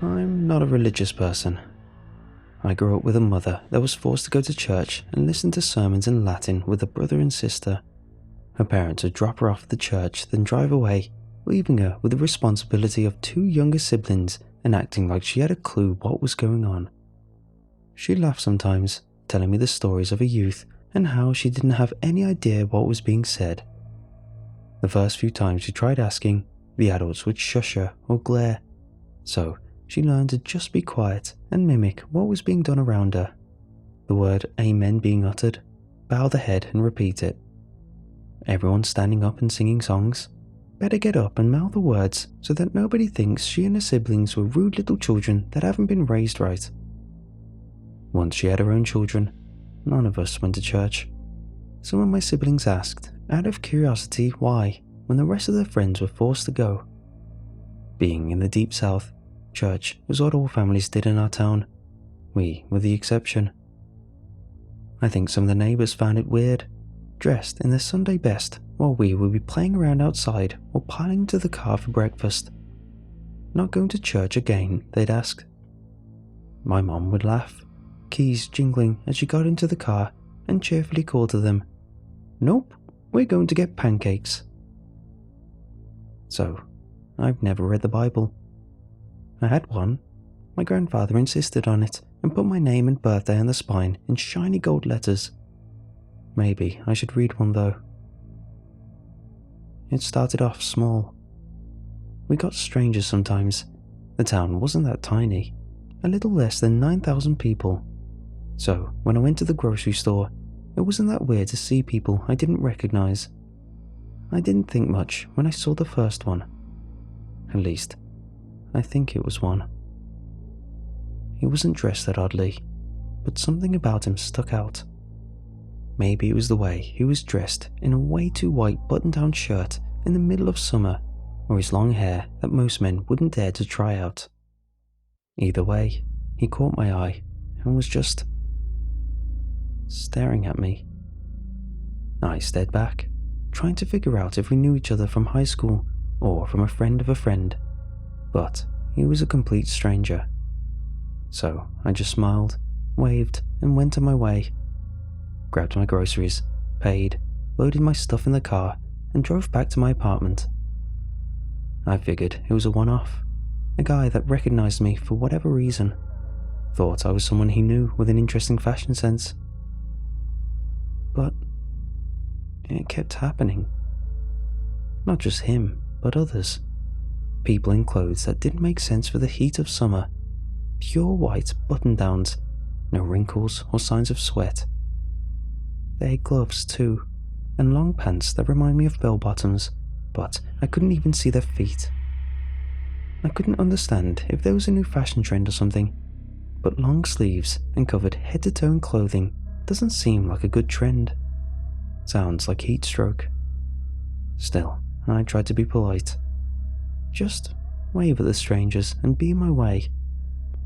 I'm not a religious person. I grew up with a mother that was forced to go to church and listen to sermons in Latin with a brother and sister. Her parents would drop her off at the church, then drive away, leaving her with the responsibility of 2 younger siblings and acting like she had a clue what was going on. She laughed sometimes, telling me the stories of her youth and how she didn't have any idea what was being said. The first few times she tried asking, the adults would shush her or glare, so she learned to just be quiet and mimic what was being done around her. The word amen being uttered, bow the head and repeat it. Everyone standing up and singing songs. Better get up and mouth the words so that nobody thinks she and her siblings were rude little children that haven't been raised right. Once she had her own children, none of us went to church. Some of my siblings asked, out of curiosity, why, when the rest of their friends were forced to go. Being in the deep south, church was what all families did in our town. We were the exception. I think some of the neighbours found it weird, dressed in their Sunday best while we would be playing around outside or piling into the car for breakfast. Not going to church again, they'd ask. My mom would laugh, keys jingling as she got into the car, and cheerfully call to them, "Nope, we're going to get pancakes." So, I've never read the Bible. I had one. My grandfather insisted on it and put my name and birthday on the spine in shiny gold letters. Maybe I should read one though. It started off small. We got strangers sometimes. The town wasn't that tiny, a little less than 9,000 people. So when I went to the grocery store, it wasn't that weird to see people I didn't recognize. I didn't think much when I saw the first one. At least, I think it was one. He wasn't dressed that oddly, but something about him stuck out. Maybe it was the way he was dressed in a way too white button-down shirt in the middle of summer, or his long hair that most men wouldn't dare to try out. Either way, he caught my eye and was just staring at me. I stared back, trying to figure out if we knew each other from high school or from a friend of a friend, but he was a complete stranger. So I just smiled, waved, and went on my way. Grabbed my groceries, paid, loaded my stuff in the car, and drove back to my apartment. I figured it was a one-off, a guy that recognized me for whatever reason, thought I was someone he knew with an interesting fashion sense. But it kept happening. Not just him, but others. People in clothes that didn't make sense for the heat of summer, pure white button-downs, no wrinkles or signs of sweat. They had gloves too, and long pants that remind me of bell-bottoms, but I couldn't even see their feet. I couldn't understand if there was a new fashion trend or something, but long sleeves and covered head-to-toe in clothing doesn't seem like a good trend. Sounds like heat stroke. Still, I tried to be polite. Just wave at the strangers and be in my way.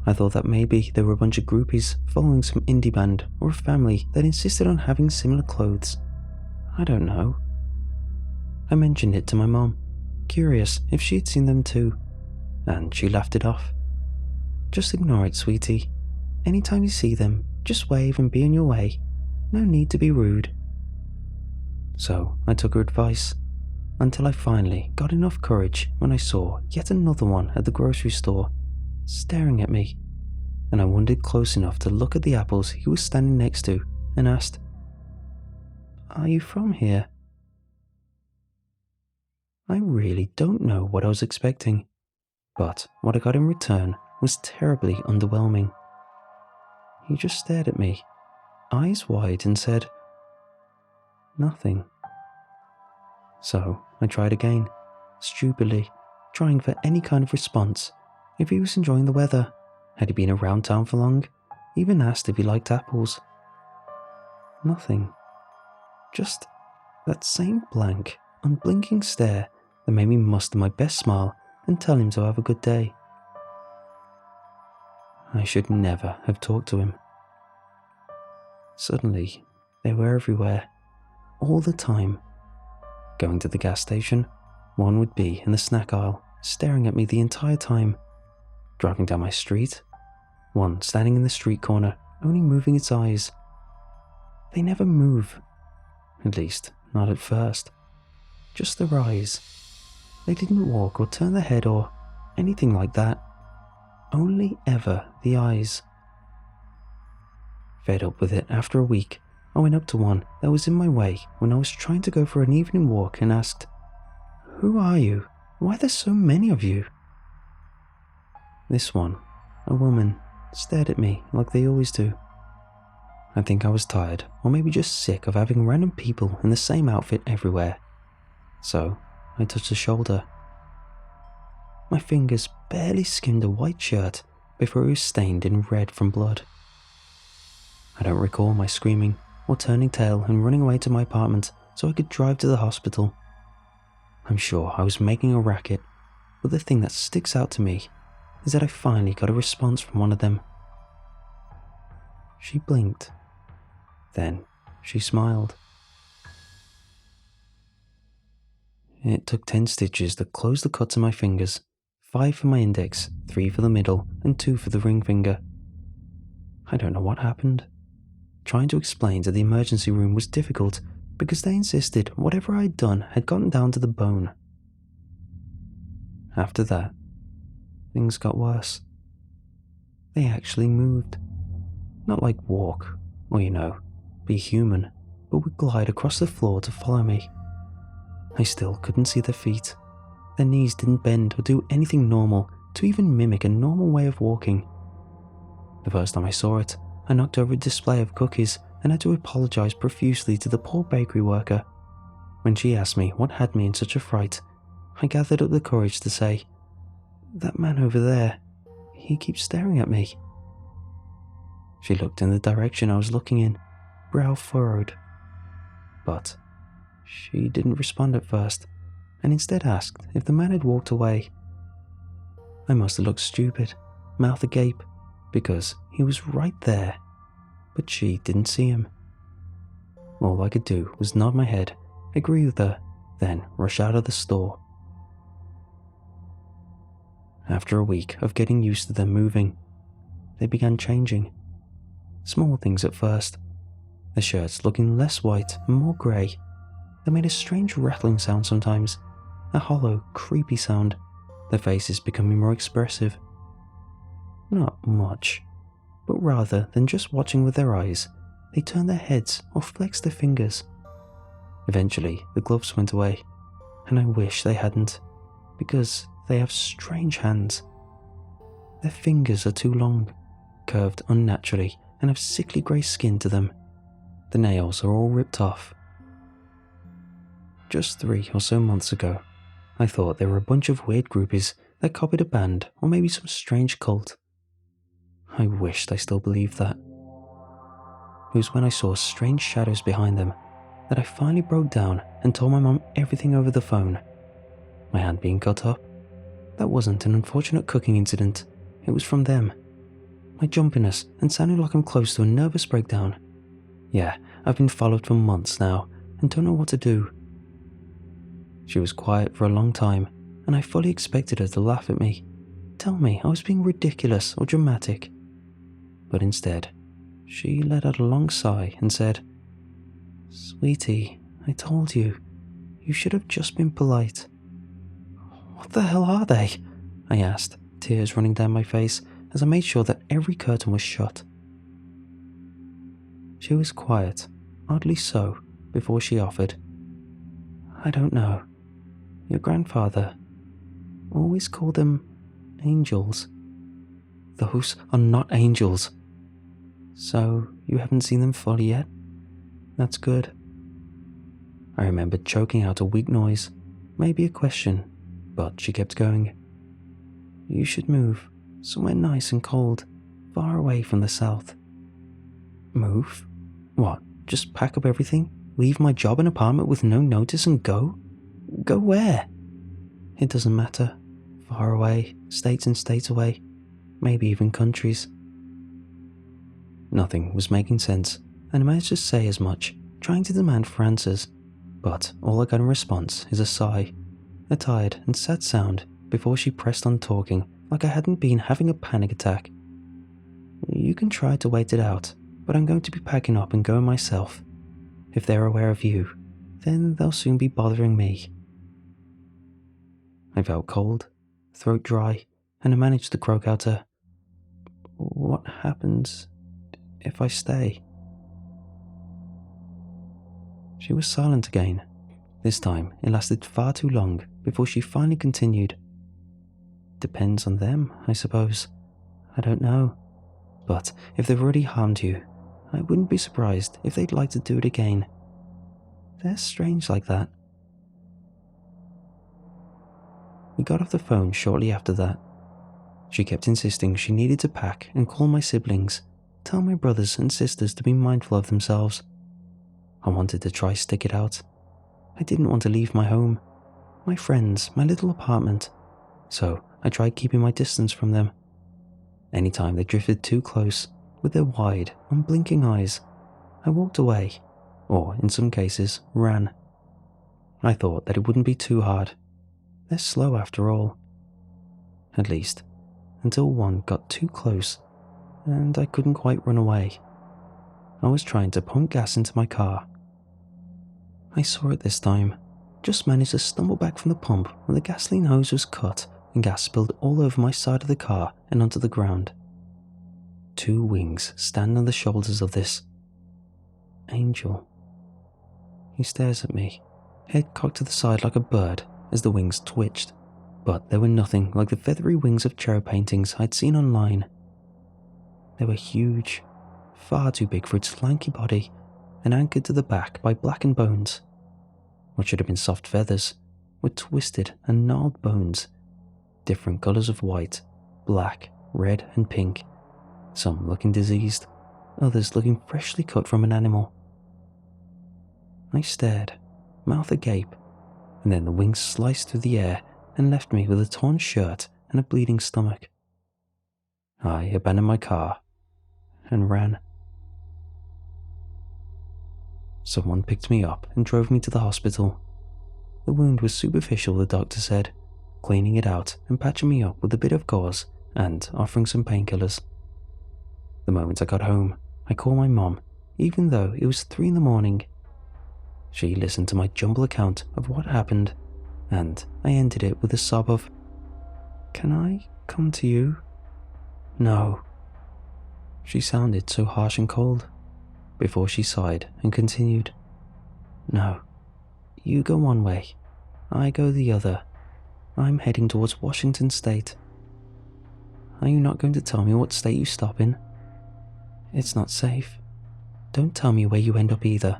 I thought that maybe they were a bunch of groupies following some indie band or a family that insisted on having similar clothes. I don't know. I mentioned it to my mom, curious if she had seen them too, and she laughed it off. Just ignore it, sweetie. Anytime you see them, just wave and be on your way. No need to be rude. So I took her advice, until I finally got enough courage when I saw yet another one at the grocery store, staring at me, and I wandered close enough to look at the apples he was standing next to and asked, "Are you from here?" I really don't know what I was expecting, but what I got in return was terribly underwhelming. He just stared at me, eyes wide, and said, "Nothing." So I tried again, stupidly, trying for any kind of response. If he was enjoying the weather, had he been around town for long, even asked if he liked apples. Nothing. Just that same blank, unblinking stare that made me muster my best smile and tell him to have a good day. I should never have talked to him. Suddenly, they were everywhere, all the time. Going to the gas station, one would be in the snack aisle, staring at me the entire time. driving down my street. One standing in the street corner, only moving its eyes. They never move. At least, not at first. Just their eyes. They didn't walk or turn their head or anything like that. Only ever the eyes. Fed up with it after a week, I went up to one that was in my way when I was trying to go for an evening walk and asked, "Who are you? Why are there so many of you?" This one, a woman, stared at me like they always do. I think I was tired, or maybe just sick of having random people in the same outfit everywhere. So, I touched her shoulder. My fingers barely skimmed a white shirt before it was stained in red from blood. I don't recall my screaming or turning tail and running away to my apartment so I could drive to the hospital. I'm sure I was making a racket, but the thing that sticks out to me is that I finally got a response from one of them. She blinked. Then she smiled. It took 10 stitches to close the cuts on my fingers, 5 for my index, 3 for the middle, and 2 for the ring finger. I don't know what happened. Trying to explain to the emergency room was difficult because they insisted whatever I'd done had gotten down to the bone. After that, things got worse. They actually moved. Not like walk, or be human, but would glide across the floor to follow me. I still couldn't see their feet. Their knees didn't bend or do anything normal to even mimic a normal way of walking. The first time I saw it, I knocked over a display of cookies and had to apologize profusely to the poor bakery worker. When she asked me what had me in such a fright, I gathered up the courage to say, "That man over there, he keeps staring at me." She looked in the direction I was looking in, brow furrowed. But she didn't respond at first, and instead asked if the man had walked away. I must have looked stupid, mouth agape, because he was right there, but she didn't see him. All I could do was nod my head, agree with her, then rush out of the store. After a week of getting used to them moving, they began changing. Small things at first. The shirts looking less white and more grey. They made a strange rattling sound sometimes, a hollow, creepy sound, their faces becoming more expressive. Not much, but rather than just watching with their eyes, they turned their heads or flexed their fingers. Eventually, the gloves went away, and I wish they hadn't, because they have strange hands. Their fingers are too long, curved unnaturally, and have sickly grey skin to them. The nails are all ripped off. Just 3 or so months ago, I thought they were a bunch of weird groupies that copied a band or maybe some strange cult. I wished I still believed that. It was when I saw strange shadows behind them that I finally broke down and told my mum everything over the phone. My hand being cut up? That wasn't an unfortunate cooking incident, it was from them. My jumpiness and sounding like I'm close to a nervous breakdown. Yeah, I've been followed for months now and don't know what to do. She was quiet for a long time, and I fully expected her to laugh at me, tell me I was being ridiculous or dramatic. But instead, she let out a long sigh and said, "Sweetie, I told you. You should have just been polite." "What the hell are they?" I asked, tears running down my face as I made sure that every curtain was shut. She was quiet, oddly so, before she offered, "I don't know. Your grandfather always called them angels." "Those are not angels." "So you haven't seen them fully yet? That's good." I remembered choking out a weak noise, maybe a question, but she kept going. "You should move, somewhere nice and cold, far away from the south." Move? What, just pack up everything, leave my job and apartment with no notice and go? Go where? "It doesn't matter. Far away, states and states away, maybe even countries." Nothing was making sense, and I managed to say as much, trying to demand for answers, but all I got in response is a sigh, a tired and sad sound before she pressed on talking like I hadn't been having a panic attack. You can try to wait it out, but I'm going to be packing up and going myself. If they're aware of you, then they'll soon be bothering me. I felt cold, throat dry, and I managed to croak out a, "What happens if I stay?" She was silent again. This time, it lasted far too long before she finally continued. "Depends on them, I suppose. I don't know. But if they've already harmed you, I wouldn't be surprised if they'd like to do it again. They're strange like that." We got off the phone shortly after that. She kept insisting she needed to pack and call my siblings, tell my brothers and sisters to be mindful of themselves. I wanted to try stick it out. I didn't want to leave my home, my friends, my little apartment, so I tried keeping my distance from them. Anytime they drifted too close, with their wide, unblinking eyes, I walked away, or in some cases, ran. I thought that it wouldn't be too hard. They're slow after all. At least, until one got too close, and I couldn't quite run away. I was trying to pump gas into my car. I saw it this time, just managed to stumble back from the pump when the gasoline hose was cut and gas spilled all over my side of the car and onto the ground. 2 wings stand on the shoulders of this angel. He stares at me, head cocked to the side like a bird as the wings twitched, but they were nothing like the feathery wings of cherub paintings I'd seen online. They were huge, far too big for its lanky body, and anchored to the back by blackened bones. What should have been soft feathers were twisted and gnarled bones, different colours of white, black, red and pink, some looking diseased, others looking freshly cut from an animal. I stared, mouth agape, and then the wings sliced through the air and left me with a torn shirt and a bleeding stomach. I abandoned my car and ran. Someone picked me up and drove me to the hospital. The wound was superficial, the doctor said, cleaning it out and patching me up with a bit of gauze and offering some painkillers. The moment I got home, I called my mom, even though it was 3 a.m. She listened to my jumble account of what happened, and I ended it with a sob of, "Can I come to you?" "No." She sounded so harsh and cold, before she sighed and continued, "No, you go one way, I go the other. I'm heading towards Washington State. Are you not going to tell me what state you stop in? It's not safe. Don't tell me where you end up either.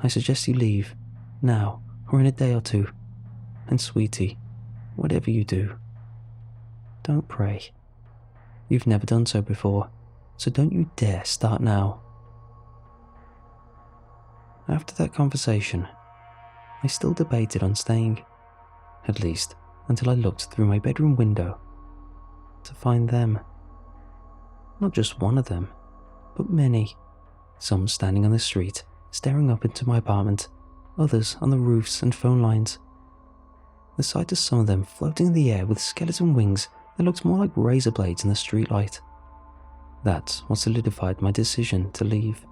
I suggest you leave, now or in a day or 2. And sweetie, whatever you do, don't pray. You've never done so before, so don't you dare start now." After that conversation, I still debated on staying, at least until I looked through my bedroom window to find them. Not just one of them, but many, some standing on the street, staring up into my apartment, others on the roofs and phone lines. The sight of some of them floating in the air with skeleton wings that looked more like razor blades in the streetlight. That's what solidified my decision to leave.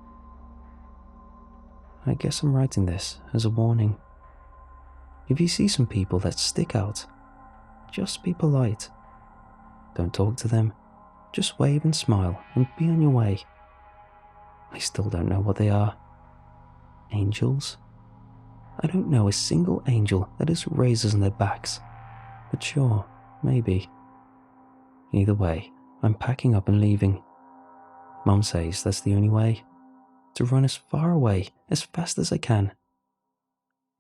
I guess I'm writing this as a warning. If you see some people that stick out, just be polite. Don't talk to them, just wave and smile and be on your way. I still don't know what they are. Angels? I don't know a single angel that has razors on their backs, but sure, maybe. Either way, I'm packing up and leaving. Mom says that's the only way, to run as far away as fast as I can.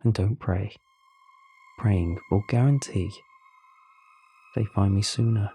And don't pray. Praying will guarantee they find me sooner.